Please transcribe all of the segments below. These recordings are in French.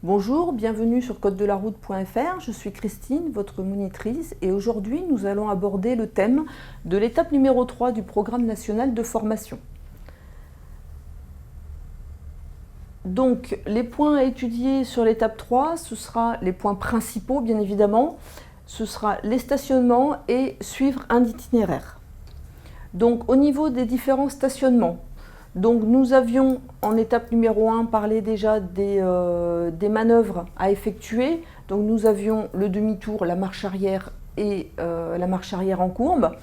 Bonjour, bienvenue sur codedelaroute.fr, je suis Christine, votre monitrice, et aujourd'hui nous allons aborder le thème de l'étape numéro 3 du programme national de formation. Donc les points à étudier sur l'étape 3, ce sera les points principaux bien évidemment, ce sera les stationnements et suivre un itinéraire. Donc au niveau des différents stationnements, donc nous avions en étape numéro 1 parlé déjà des manœuvres à effectuer. Donc nous avions le demi-tour, la marche arrière et la marche arrière en courbe.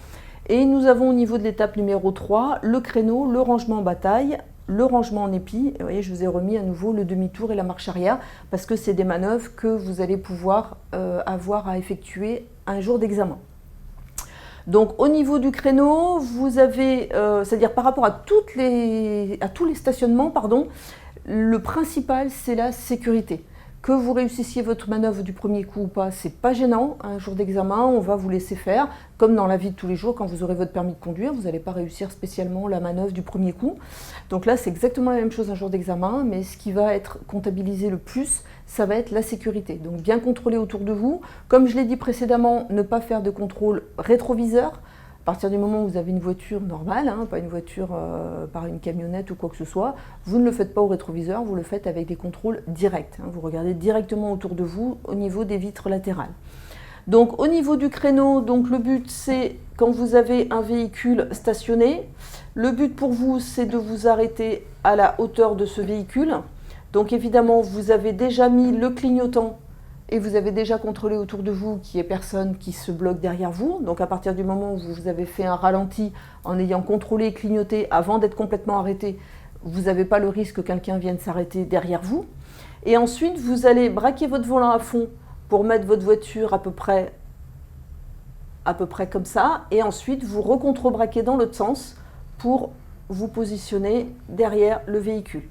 Et nous avons au niveau de l'étape numéro 3 le créneau, le rangement en bataille, le rangement en épi. Et vous voyez, je vous ai remis à nouveau le demi-tour et la marche arrière parce que c'est des manœuvres que vous allez pouvoir avoir à effectuer un jour d'examen. Donc au niveau du créneau, vous avez, c'est-à-dire par rapport à tous les stationnements, le principal c'est la sécurité. Que vous réussissiez votre manœuvre du premier coup ou pas, c'est pas gênant. Un jour d'examen, on va vous laisser faire. Comme dans la vie de tous les jours, quand vous aurez votre permis de conduire, vous n'allez pas réussir spécialement la manœuvre du premier coup. Donc là, c'est exactement la même chose un jour d'examen, mais ce qui va être comptabilisé le plus, ça va être la sécurité. Donc bien contrôler autour de vous. Comme je l'ai dit précédemment, ne pas faire de contrôle rétroviseur. À partir du moment où vous avez une voiture normale, pas une voiture par une camionnette ou quoi que ce soit, vous ne le faites pas au rétroviseur, vous le faites avec des contrôles directs. Vous regardez directement autour de vous au niveau des vitres latérales. Donc au niveau du créneau, donc, le but c'est quand vous avez un véhicule stationné, le but pour vous c'est de vous arrêter à la hauteur de ce véhicule. Donc évidemment vous avez déjà mis le clignotant et vous avez déjà contrôlé autour de vous qu'il n'y ait personne qui se bloque derrière vous. Donc à partir du moment où vous avez fait un ralenti en ayant contrôlé et clignoté avant d'être complètement arrêté, vous n'avez pas le risque que quelqu'un vienne s'arrêter derrière vous. Et ensuite, vous allez braquer votre volant à fond pour mettre votre voiture à peu près comme ça. Et ensuite, vous recontrebraquez dans l'autre sens pour vous positionner derrière le véhicule.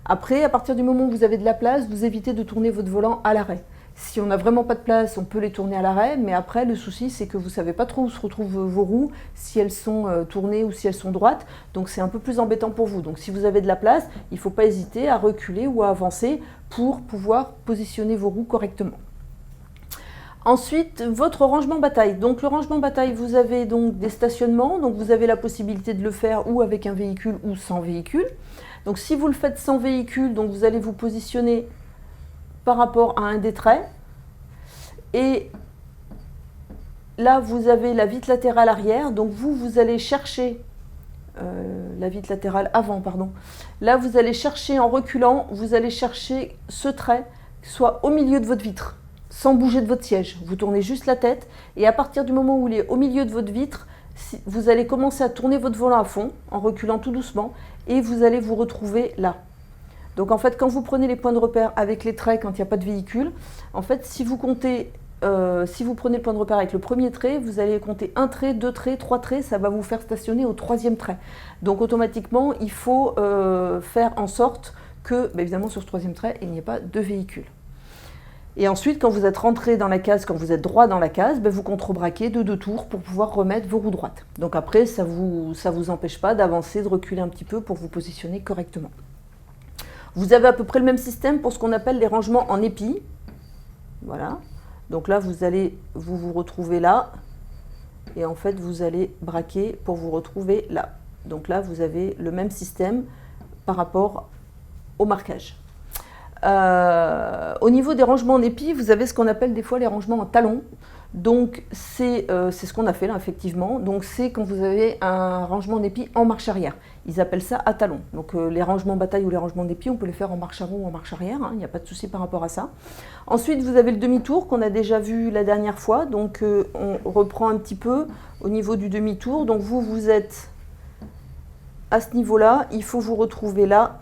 Après, à partir du moment où vous avez de la place, vous évitez de tourner votre volant à l'arrêt. Si on n'a vraiment pas de place, on peut les tourner à l'arrêt, mais après, le souci, c'est que vous ne savez pas trop où se retrouvent vos roues, si elles sont tournées ou si elles sont droites, donc c'est un peu plus embêtant pour vous. Donc si vous avez de la place, il ne faut pas hésiter à reculer ou à avancer pour pouvoir positionner vos roues correctement. Ensuite, votre rangement bataille. Donc le rangement bataille, vous avez donc des stationnements, donc vous avez la possibilité de le faire ou avec un véhicule ou sans véhicule. Donc si vous le faites sans véhicule, donc vous allez vous positionner par rapport à un des traits. Et là, vous avez la vitre latérale arrière. Donc vous allez chercher la vitre latérale avant, pardon. Là, vous allez chercher en reculant, vous allez chercher ce trait soit au milieu de votre vitre, sans bouger de votre siège. Vous tournez juste la tête et à partir du moment où il est au milieu de votre vitre, vous allez commencer à tourner votre volant à fond en reculant tout doucement et vous allez vous retrouver là. Donc en fait, quand vous prenez les points de repère avec les traits quand il n'y a pas de véhicule, en fait, si vous prenez le point de repère avec le premier trait, vous allez compter un trait, deux traits, trois traits, ça va vous faire stationner au troisième trait. Donc automatiquement, il faut faire en sorte que, évidemment, sur ce troisième trait, il n'y ait pas de véhicule. Et ensuite, quand vous êtes rentré dans la case, quand vous êtes droit dans la case, vous contrebraquez de 2 tours pour pouvoir remettre vos roues droites. Donc après, ça vous empêche pas d'avancer, de reculer un petit peu pour vous positionner correctement. Vous avez à peu près le même système pour ce qu'on appelle les rangements en épi. Voilà. Donc là, vous allez vous retrouver là. Et en fait, vous allez braquer pour vous retrouver là. Donc là, vous avez le même système par rapport au marquage. Au niveau des rangements en épi, vous avez ce qu'on appelle des fois les rangements en talons. Donc c'est ce qu'on a fait là effectivement. Donc c'est quand vous avez un rangement en épi en marche arrière. Ils appellent ça à talons. Donc les rangements bataille ou les rangements d'épi, on peut les faire en marche avant ou en marche arrière. Il n'y a pas de souci par rapport à ça. Ensuite, vous avez le demi-tour qu'on a déjà vu la dernière fois. Donc on reprend un petit peu au niveau du demi-tour. Donc vous êtes à ce niveau-là. Il faut vous retrouver là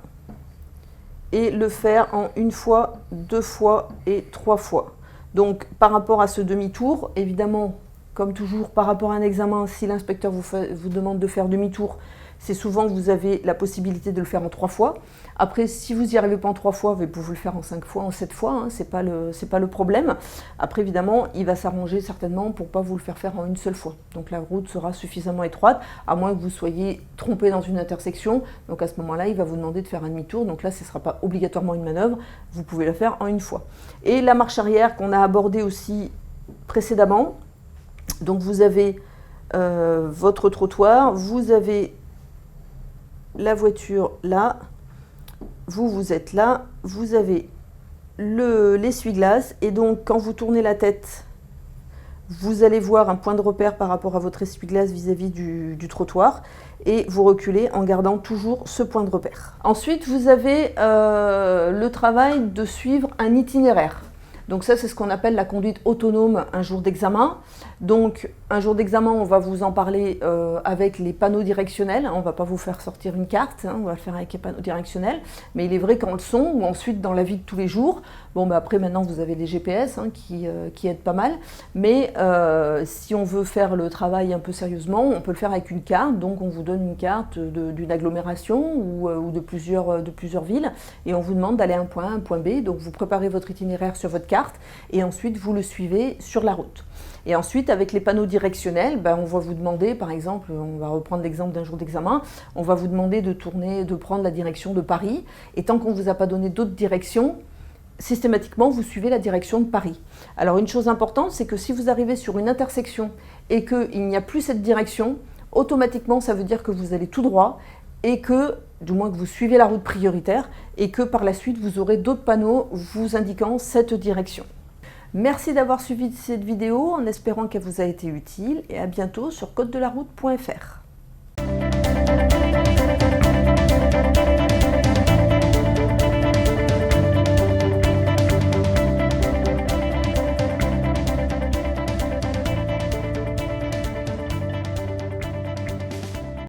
et le faire en 1 fois, 2 fois et 3 fois. Donc par rapport à ce demi-tour, évidemment, comme toujours, par rapport à un examen, si l'inspecteur vous demande de faire demi-tour, c'est souvent que vous avez la possibilité de le faire en 3 fois. Après, si vous n'y arrivez pas en 3 fois, vous pouvez le faire en 5 fois, en 7 fois, hein, c'est pas le problème. Après, évidemment, il va s'arranger certainement pour ne pas vous le faire en une seule fois. Donc la route sera suffisamment étroite, à moins que vous soyez trompé dans une intersection. Donc à ce moment-là, il va vous demander de faire un demi-tour. Donc là, ce ne sera pas obligatoirement une manœuvre, vous pouvez la faire en une fois. Et la marche arrière qu'on a abordée aussi précédemment, donc vous avez votre trottoir, vous avez la voiture là, vous êtes là, vous avez l'essuie-glace et donc quand vous tournez la tête, vous allez voir un point de repère par rapport à votre essuie-glace vis-à-vis du trottoir et vous reculez en gardant toujours ce point de repère. Ensuite, vous avez le travail de suivre un itinéraire. Donc ça, c'est ce qu'on appelle la conduite autonome un jour d'examen. Donc un jour d'examen, on va vous en parler avec les panneaux directionnels. On ne va pas vous faire sortir une carte, hein, on va le faire avec les panneaux directionnels. Mais il est vrai qu'en leçon ou ensuite dans la vie de tous les jours, bon, après maintenant vous avez des GPS hein, qui aident pas mal. Mais si on veut faire le travail un peu sérieusement, on peut le faire avec une carte. Donc on vous donne une carte d'une agglomération ou de plusieurs villes et on vous demande d'aller à un point A, un point B. Donc vous préparez votre itinéraire sur votre carte et ensuite vous le suivez sur la route. Et ensuite, avec les panneaux directionnels, on va vous demander, par exemple, on va reprendre l'exemple d'un jour d'examen, on va vous demander de prendre la direction de Paris. Et tant qu'on ne vous a pas donné d'autres directions, systématiquement, vous suivez la direction de Paris. Alors, une chose importante, c'est que si vous arrivez sur une intersection et qu'il n'y a plus cette direction, automatiquement, ça veut dire que vous allez tout droit et que, du moins que vous suivez la route prioritaire et que par la suite, vous aurez d'autres panneaux vous indiquant cette direction. Merci d'avoir suivi cette vidéo en espérant qu'elle vous a été utile et à bientôt sur côte-de-la-route.fr.